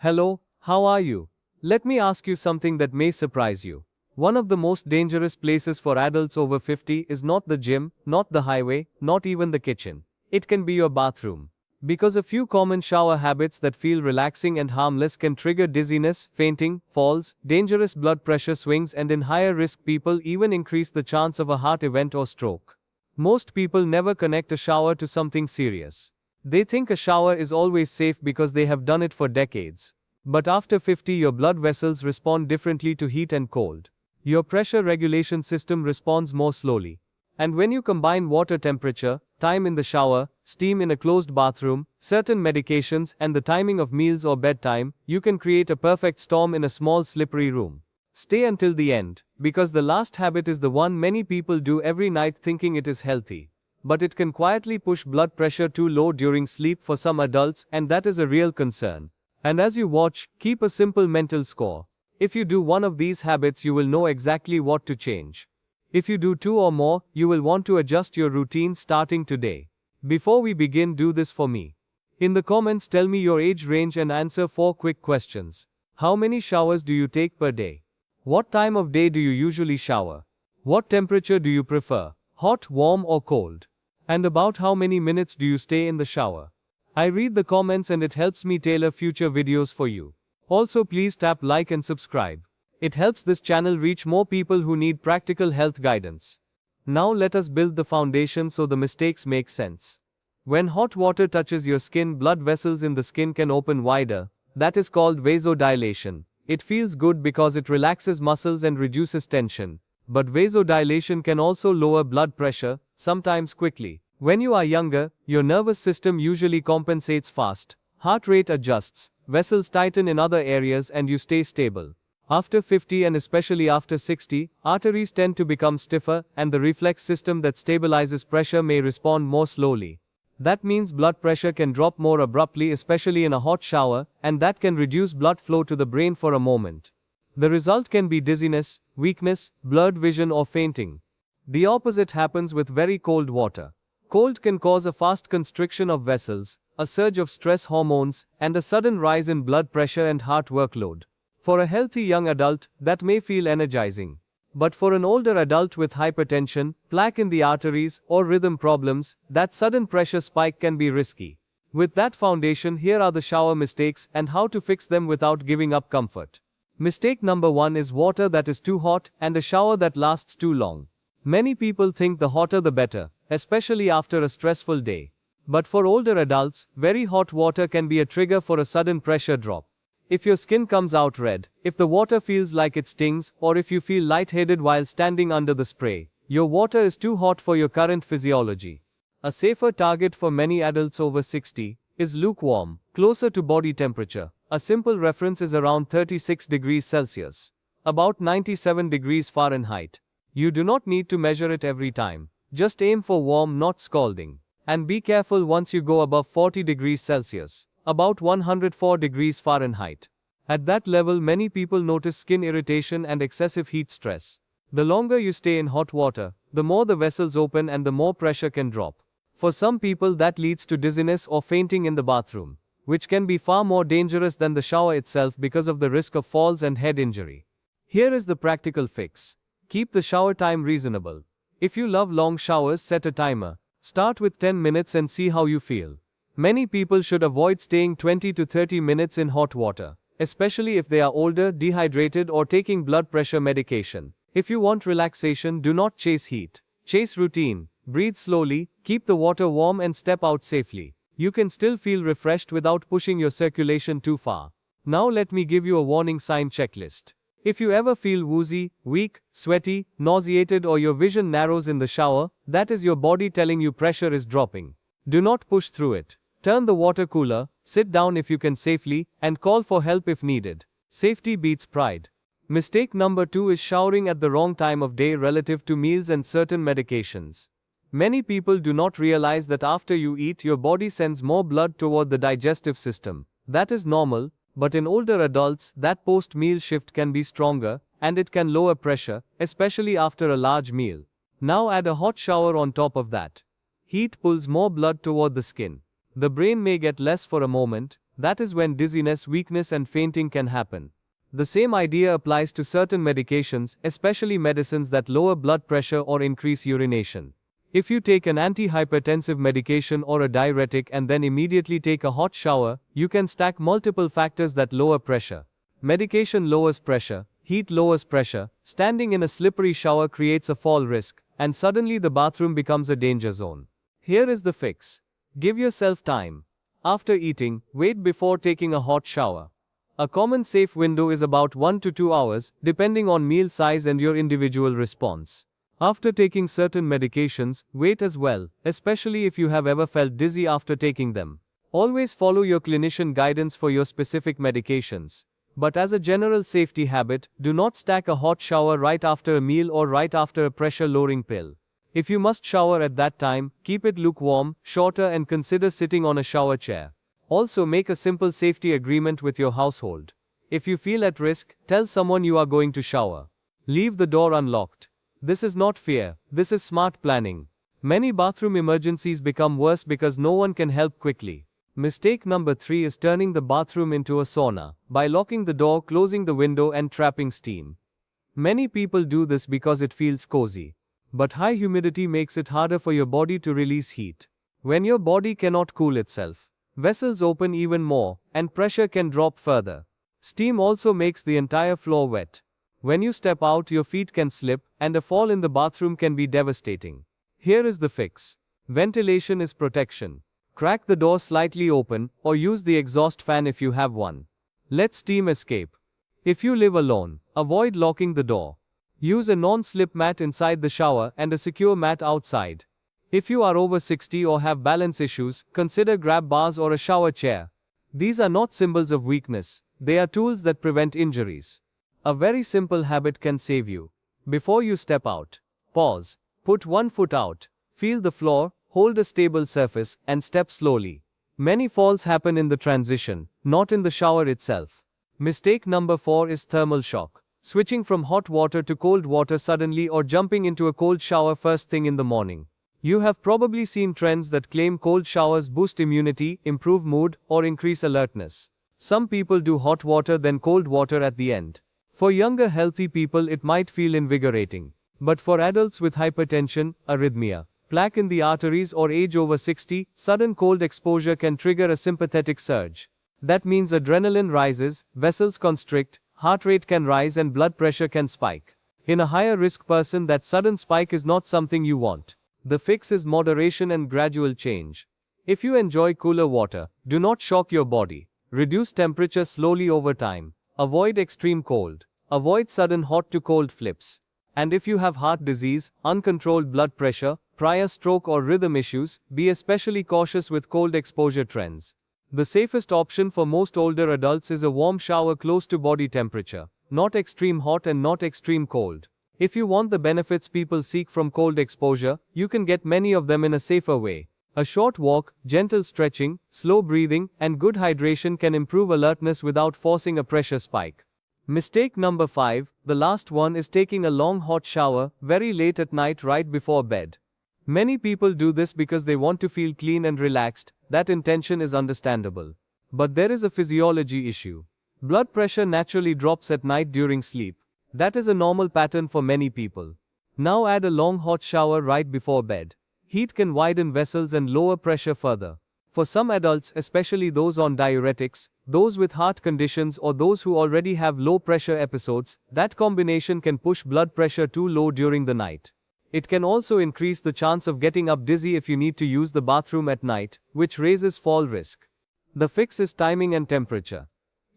Hello, how are you? Let me ask you something that may surprise you. One of the most dangerous places for adults over 50 is not the gym, not the highway, not even the kitchen. It can be your bathroom. Because a few common shower habits that feel relaxing and harmless can trigger dizziness, fainting, falls, dangerous blood pressure swings, and in higher risk people even increase the chance of a heart event or stroke. Most people never connect a shower to something serious. They think a shower is always safe because they have done it for decades. But after 50, your blood vessels respond differently to heat and cold. Your pressure regulation system responds more slowly. And when you combine water temperature, time in the shower, steam in a closed bathroom, certain medications, and the timing of meals or bedtime, you can create a perfect storm in a small slippery room. Stay until the end, because the last habit is the one many people do every night thinking it is healthy. But it can quietly push blood pressure too low during sleep for some adults, and that is a real concern. And as you watch, keep a simple mental score. If you do one of these habits, you will know exactly what to change. If you do two or more, you will want to adjust your routine starting today. Before we begin, do this for me. In the comments, tell me your age range and answer 4 quick questions. How many showers do you take per day? What time of day do you usually shower? What temperature do you prefer? Hot, warm, or cold? And about how many minutes do you stay in the shower? I read the comments and it helps me tailor future videos for you. Also, please tap like and subscribe. It helps this channel reach more people who need practical health guidance. Now let us build the foundation so the mistakes make sense. When hot water touches your skin, blood vessels in the skin can open wider. That is called vasodilation. It feels good because it relaxes muscles and reduces tension. But vasodilation can also lower blood pressure, sometimes quickly. When you are younger, your nervous system usually compensates fast. Heart rate adjusts, vessels tighten in other areas, and you stay stable. After 50 and especially after 60, arteries tend to become stiffer, and the reflex system that stabilizes pressure may respond more slowly. That means blood pressure can drop more abruptly, especially in a hot shower, and that can reduce blood flow to the brain for a moment. The result can be dizziness, weakness, blurred vision, or fainting. The opposite happens with very cold water. Cold can cause a fast constriction of vessels, a surge of stress hormones, and a sudden rise in blood pressure and heart workload. For a healthy young adult, that may feel energizing. But for an older adult with hypertension, plaque in the arteries, or rhythm problems, that sudden pressure spike can be risky. With that foundation, here are the shower mistakes and how to fix them without giving up comfort. Mistake number 1 is water that is too hot and a shower that lasts too long. Many people think the hotter the better, especially after a stressful day. But for older adults, very hot water can be a trigger for a sudden pressure drop. If your skin comes out red, if the water feels like it stings, or if you feel lightheaded while standing under the spray, your water is too hot for your current physiology. A safer target for many adults over 60 is lukewarm, closer to body temperature. A simple reference is around 36 degrees Celsius, about 97 degrees Fahrenheit. You do not need to measure it every time. Just aim for warm, not scalding. And be careful once you go above 40 degrees Celsius, about 104 degrees Fahrenheit. At that level, many people notice skin irritation and excessive heat stress. The longer you stay in hot water, the more the vessels open and the more pressure can drop. For some people, that leads to dizziness or fainting in the bathroom, which can be far more dangerous than the shower itself because of the risk of falls and head injury. Here is the practical fix. Keep the shower time reasonable. If you love long showers, set a timer. Start with 10 minutes and see how you feel. Many people should avoid staying 20 to 30 minutes in hot water, especially if they are older, dehydrated, or taking blood pressure medication. If you want relaxation, do not chase heat. Chase routine. Breathe slowly, keep the water warm, and step out safely. You can still feel refreshed without pushing your circulation too far. Now let me give you a warning sign checklist. If you ever feel woozy, weak, sweaty, nauseated, or your vision narrows in the shower, that is your body telling you pressure is dropping. Do not push through it. Turn the water cooler, sit down if you can safely, and call for help if needed. Safety beats pride. Mistake number 2 is showering at the wrong time of day relative to meals and certain medications. Many people do not realize that after you eat, your body sends more blood toward the digestive system. That is normal. But in older adults, that post-meal shift can be stronger, and it can lower pressure, especially after a large meal. Now add a hot shower on top of that. Heat pulls more blood toward the skin. The brain may get less for a moment, That is when dizziness, weakness, and fainting can happen. The same idea applies to certain medications, especially medicines that lower blood pressure or increase urination. If you take an antihypertensive medication or a diuretic and then immediately take a hot shower, you can stack multiple factors that lower pressure. Medication lowers pressure, heat lowers pressure, standing in a slippery shower creates a fall risk, and suddenly the bathroom becomes a danger zone. Here is the fix. Give yourself time. After eating, wait before taking a hot shower. A common safe window is about 1 to 2 hours, depending on meal size and your individual response. After taking certain medications, wait as well, especially if you have ever felt dizzy after taking them. Always follow your clinician guidance for your specific medications. But as a general safety habit, do not stack a hot shower right after a meal or right after a pressure-lowering pill. If you must shower at that time, keep it lukewarm, shorter, and consider sitting on a shower chair. Also, make a simple safety agreement with your household. If you feel at risk, tell someone you are going to shower. Leave the door unlocked. This is not fear, this is smart planning. Many bathroom emergencies become worse because no one can help quickly. Mistake number 3 is turning the bathroom into a sauna, by locking the door, closing the window, and trapping steam. Many people do this because it feels cozy. But high humidity makes it harder for your body to release heat. When your body cannot cool itself, vessels open even more, and pressure can drop further. Steam also makes the entire floor wet. When you step out, your feet can slip, and a fall in the bathroom can be devastating. Here is the fix. Ventilation is protection. Crack the door slightly open, or use the exhaust fan if you have one. Let steam escape. If you live alone, avoid locking the door. Use a non-slip mat inside the shower and a secure mat outside. If you are over 60 or have balance issues, consider grab bars or a shower chair. These are not symbols of weakness, they are tools that prevent injuries. A very simple habit can save you. Before you step out, pause, put one foot out, feel the floor, hold a stable surface, and step slowly. Many falls happen in the transition, not in the shower itself. Mistake number 4 is thermal shock. Switching from hot water to cold water suddenly or jumping into a cold shower first thing in the morning. You have probably seen trends that claim cold showers boost immunity, improve mood, or increase alertness. Some people do hot water then cold water at the end. For younger healthy people it might feel invigorating. But for adults with hypertension, arrhythmia, plaque in the arteries or age over 60, sudden cold exposure can trigger a sympathetic surge. That means adrenaline rises, vessels constrict, heart rate can rise and blood pressure can spike. In a higher risk person, that sudden spike is not something you want. The fix is moderation and gradual change. If you enjoy cooler water, do not shock your body. Reduce temperature slowly over time. Avoid extreme cold. Avoid sudden hot to cold flips. And if you have heart disease, uncontrolled blood pressure, prior stroke or rhythm issues, be especially cautious with cold exposure trends. The safest option for most older adults is a warm shower close to body temperature, not extreme hot and not extreme cold. If you want the benefits people seek from cold exposure, you can get many of them in a safer way. A short walk, gentle stretching, slow breathing, and good hydration can improve alertness without forcing a pressure spike. Mistake number 5, the last one, is taking a long hot shower, very late at night right before bed. Many people do this because they want to feel clean and relaxed. That intention is understandable. But there is a physiology issue. Blood pressure naturally drops at night during sleep. That is a normal pattern for many people. Now add a long hot shower right before bed. Heat can widen vessels and lower pressure further. For some adults, especially those on diuretics, those with heart conditions, or those who already have low pressure episodes, that combination can push blood pressure too low during the night. It can also increase the chance of getting up dizzy if you need to use the bathroom at night, which raises fall risk. The fix is timing and temperature.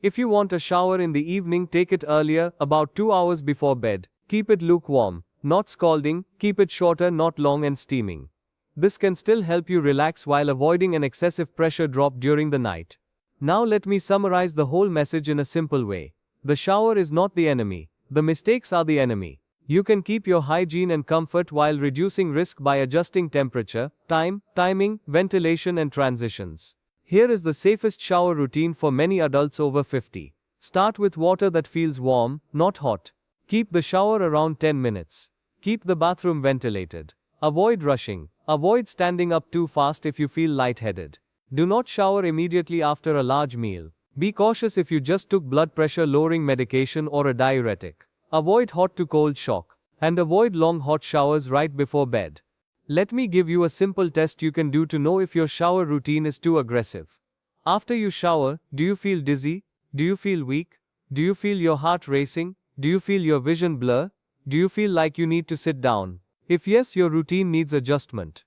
If you want a shower in the evening, take it earlier, about 2 hours before bed. Keep it lukewarm, not scalding, keep it shorter, not long and steaming. This can still help you relax while avoiding an excessive pressure drop during the night. Now let me summarize the whole message in a simple way. The shower is not the enemy. The mistakes are the enemy. You can keep your hygiene and comfort while reducing risk by adjusting temperature, timing, ventilation and transitions. Here is the safest shower routine for many adults over 50. Start with water that feels warm, not hot. Keep the shower around 10 minutes. Keep the bathroom ventilated. Avoid rushing. Avoid standing up too fast if you feel lightheaded. Do not shower immediately after a large meal. Be cautious if you just took blood pressure lowering medication or a diuretic. Avoid hot to cold shock. And avoid long hot showers right before bed. Let me give you a simple test you can do to know if your shower routine is too aggressive. After you shower, do you feel dizzy? Do you feel weak? Do you feel your heart racing? Do you feel your vision blur? Do you feel like you need to sit down? If yes, your routine needs adjustment.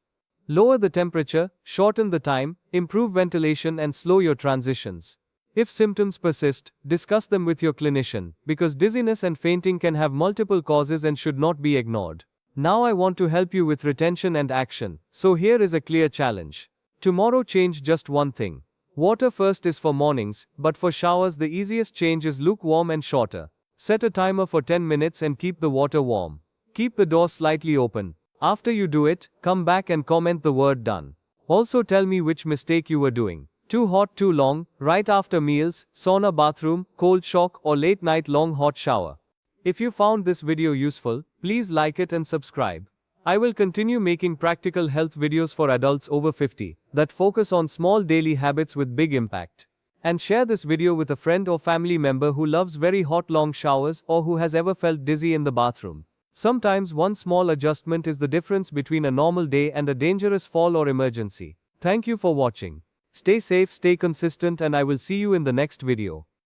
Lower the temperature, shorten the time, improve ventilation and slow your transitions. If symptoms persist, discuss them with your clinician, because dizziness and fainting can have multiple causes and should not be ignored. Now I want to help you with retention and action, so here is a clear challenge. Tomorrow change just one thing. Water first is for mornings, but for showers the easiest change is lukewarm and shorter. Set a timer for 10 minutes and keep the water warm. Keep the door slightly open. After you do it, come back and comment the word done. Also tell me which mistake you were doing. Too hot too long, right after meals, sauna bathroom, cold shock or late night long hot shower. If you found this video useful, please like it and subscribe. I will continue making practical health videos for adults over 50 that focus on small daily habits with big impact. And share this video with a friend or family member who loves very hot long showers or who has ever felt dizzy in the bathroom. Sometimes one small adjustment is the difference between a normal day and a dangerous fall or emergency. Thank you for watching. Stay safe, stay consistent, and I will see you in the next video.